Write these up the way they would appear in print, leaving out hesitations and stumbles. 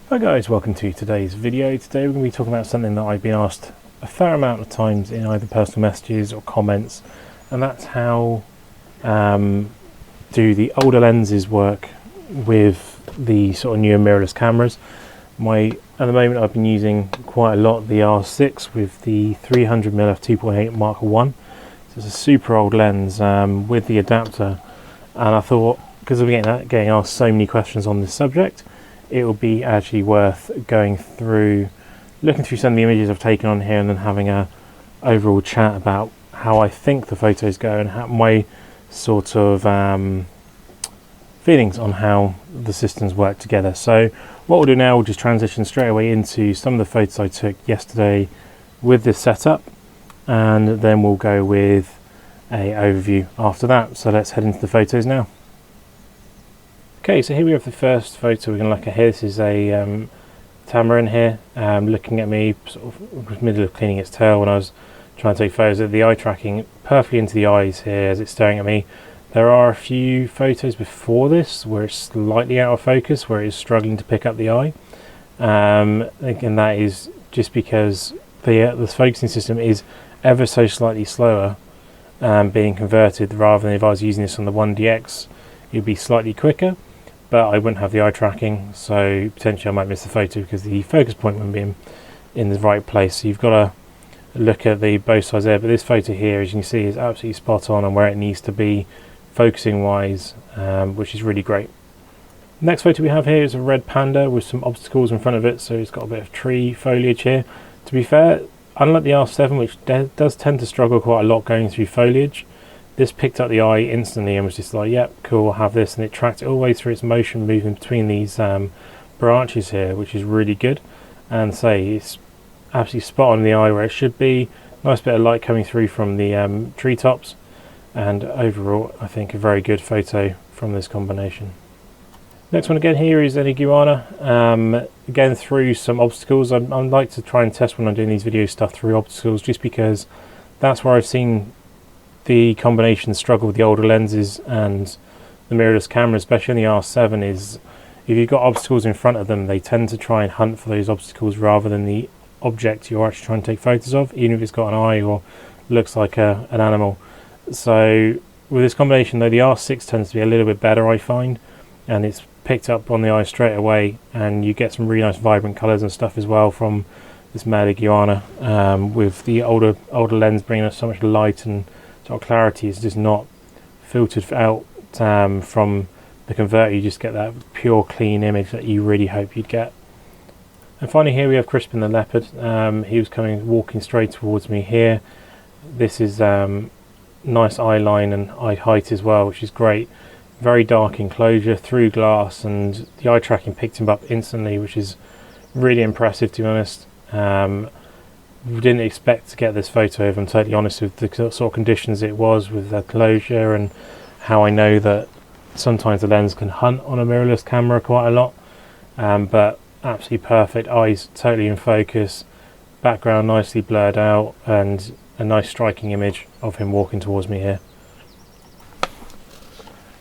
Hi guys, welcome to today's video. Today we're going to be talking about something that I've been asked a fair amount of times in either personal messages or comments, and that's how do the older lenses work with the sort of newer mirrorless cameras. At the moment I've been using quite a lot the R6 with the 300mm f2.8 Mark 1. So it's a super old lens with the adapter, and I thought, because I'm getting asked so many questions on this subject, it would be actually worth looking through some of the images I've taken on here and then having a overall chat about how I think the photos go and how my sort of feelings on how the systems work together. So what we'll do now, we'll just transition straight away into some of the photos I took yesterday with this setup, and then we'll go with an overview after that. So let's head into the photos now. Okay, so here we have the first photo we're going to look at here. This is a Tamarin here, looking at me, sort of in the middle of cleaning its tail when I was trying to take photos of the eye tracking perfectly into the eyes here as it's staring at me. There are a few photos before this where it's slightly out of focus, where it's struggling to pick up the eye. And that is just because the focusing system is ever so slightly slower being converted, rather than if I was using this on the 1DX, it'd be slightly quicker. But I wouldn't have the eye tracking, so potentially I might miss the photo because the focus point wouldn't be in the right place. So you've got to look at both sides there. But this photo here, as you can see, is absolutely spot on where it needs to be focusing wise, which is really great. Next photo we have here is a red panda with some obstacles in front of it, so it's got a bit of tree foliage here. To be fair, unlike the R7, which does tend to struggle quite a lot going through foliage, this picked up the eye instantly and was just like, yep, cool, I'll have this, and it tracked it all the way through its motion moving between these branches here, which is really good. And say it's absolutely spot on in the eye where it should be. Nice bit of light coming through from the treetops, and overall I think a very good photo from this combination. Next one again here is an iguana, again through some obstacles. I like to try and test when I'm doing these video stuff through obstacles, just because that's where I've seen the combination struggle with the older lenses and the mirrorless camera, especially in the R7, is if you've got obstacles in front of them, they tend to try and hunt for those obstacles rather than the object you're actually trying to take photos of, even if it's got an eye or looks like an animal. So with this combination though, the R6 tends to be a little bit better, I find, and it's picked up on the eye straight away, and you get some really nice vibrant colours and stuff as well from this male iguana, with the older lens bringing us so much light and clarity is just not filtered out from the converter. You just get that pure clean image that you really hope you'd get. And finally here we have Crispin the leopard. He was walking straight towards me here. This is nice eye line and eye height as well, which is great. Very dark enclosure through glass, and the eye tracking picked him up instantly, which is really impressive, to be honest. We didn't expect to get this photo, if I'm totally honest, with the sort of conditions it was, with the closure, and how I know that sometimes the lens can hunt on a mirrorless camera quite a lot. But absolutely perfect, eyes totally in focus, background nicely blurred out, and a nice striking image of him walking towards me here.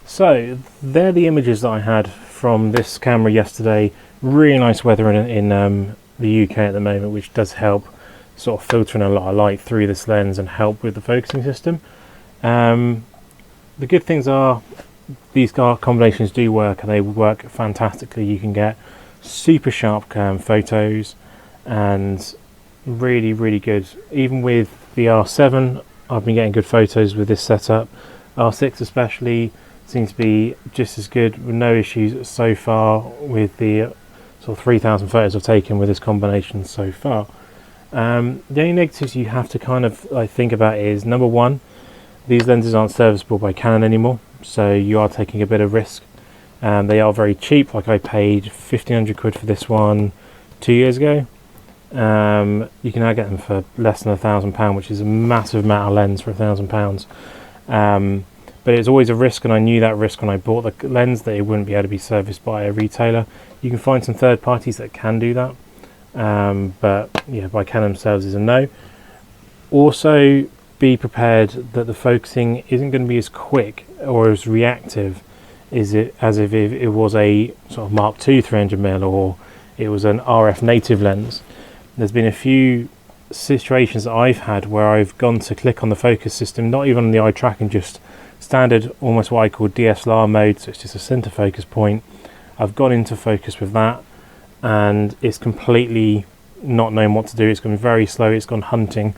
So they're the images that I had from this camera yesterday. Really nice weather in the UK at the moment, which does help sort of filtering a lot of light through this lens and help with the focusing system. The good things are these combinations do work, and they work fantastically. You can get super sharp photos and really good. Even with the R7, I've been getting good photos with this setup. R6 especially seems to be just as good, with no issues so far with the sort of 3,000 photos I've taken with this combination so far. The only negatives you have to kind of think about is, number one, these lenses aren't serviceable by Canon anymore, so you are taking a bit of risk. They are very cheap. Like, I paid 1,500 quid for this one 2 years ago. You can now get them for less than £1,000, which is a massive amount of lens for £1,000. But it's always a risk, and I knew that risk when I bought the lens, that it wouldn't be able to be serviced by a retailer. You can find some third parties that can do that. But yeah, by Canon themselves is a no. Also, be prepared that the focusing isn't going to be as quick or as reactive as if it was a sort of Mark II 300mm, or it was an RF native lens. There's been a few situations that I've had where I've gone to click on the focus system, not even on the eye tracking, just standard, almost what I call DSLR mode, so it's just a center focus point. I've gone into focus with that and it's completely not knowing what to do. It's gone very slow, it's gone hunting,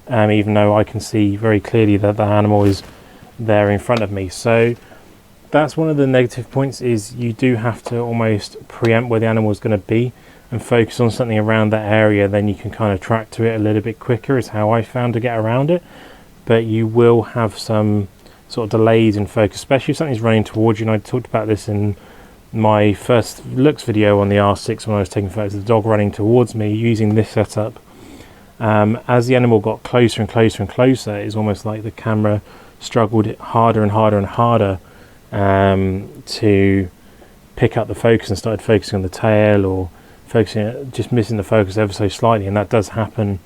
even though I can see very clearly that the animal is there in front of me. So that's one of the negative points, is you do have to almost preempt where the animal is going to be and focus on something around that area, then you can kind of track to it a little bit quicker, is how I found to get around it. But you will have some sort of delays in focus, especially if something's running towards you, and I talked about this in my first looks video on the R6 when I was taking photos of the dog running towards me using this setup. As the animal got closer and closer and closer, it's almost like the camera struggled harder and harder and harder to pick up the focus, and started focusing on the tail, or focusing, just missing the focus ever so slightly. And that does happen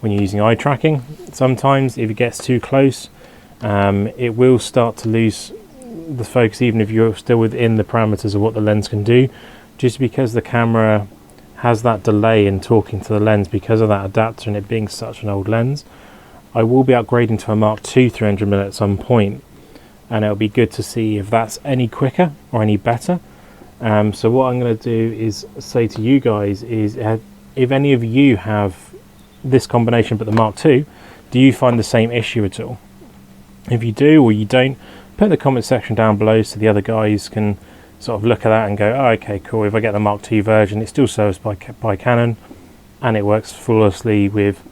when you're using eye tracking. Sometimes if it gets too close, it will start to lose the focus, even if you're still within the parameters of what the lens can do, just because the camera has that delay in talking to the lens because of that adapter and it being such an old lens. I will be upgrading to a Mark II 300mm at some point, and it'll be good to see if that's any quicker or any better. So what I'm going to do is say to you guys is, if any of you have this combination but the Mark II, do you find the same issue at all? If you do or you don't, put in the comment section down below so the other guys can sort of look at that and go, oh, okay, cool, if I get the Mark II version, it's still serviced by Canon and it works flawlessly with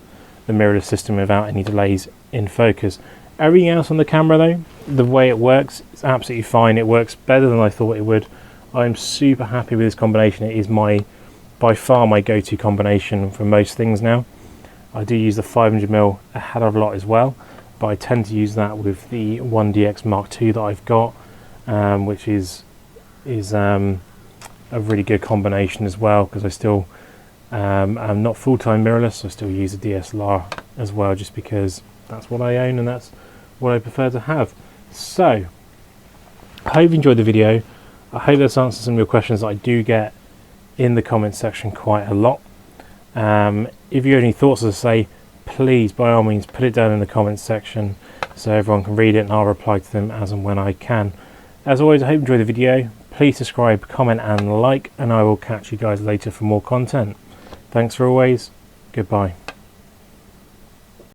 the mirrorless system without any delays in focus. Everything else on the camera though, the way it works, it's absolutely fine. It works better than I thought it would. I'm super happy with this combination. It is by far my go-to combination for most things now. I do use the 500mm a hell of a lot as well, but I tend to use that with the 1DX Mark II that I've got, which is a really good combination as well, because I still am not full-time mirrorless, so I still use a DSLR as well, just because that's what I own and that's what I prefer to have. So I hope you enjoyed the video. I hope that's answered some of your questions that I do get in the comment section quite a lot. If you have any thoughts, as I say, please by all means put it down in the comments section so everyone can read it, and I'll reply to them as and when I can. As always, I hope you enjoyed the video. Please subscribe, comment and like, and I will catch you guys later for more content. Thanks for always. Goodbye.